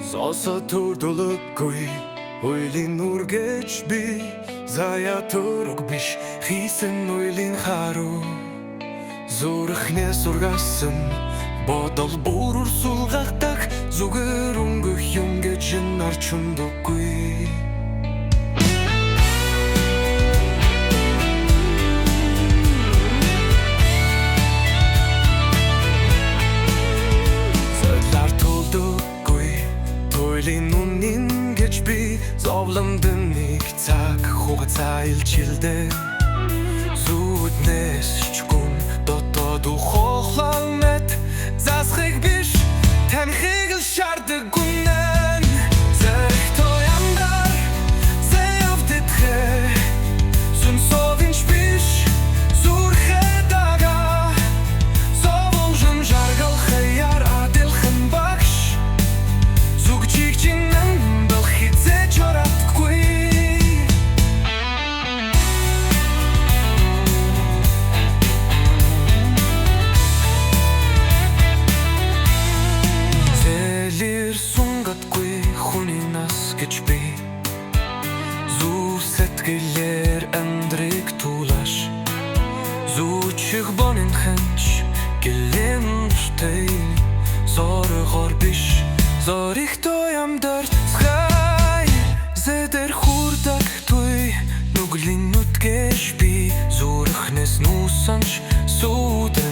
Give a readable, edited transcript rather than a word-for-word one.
Соса турдулукгүй ойлын үргэж би зая тург биш хийсэн ойлын харуу зүрхнээ сургасан бодол бүр урсулгахтах зүгээр өнгөх юм гэж нарчундаггүй. Ойлын үнэн гэж би зовломдон нэг цаг хугацаа илчилдэг зүуднээс чгүн дотоод ухоолол мэт засхийг биш танхийг л шаарддаг үнэн зэрэг тоямдар зэявдэдхэ сүн совинч биш зүрхэ дага зоволжон жаргал хаяр адилхэн багш гэж би зүр сэтгэлээр амьдрыг тулаш зүучих бонын хэнч гэлэмжтэй зоргоор биш зорих тоямдар хай зэдэр хурдаг туй нүглийн нүтгэж би зүрхнээс нусанч сүдэ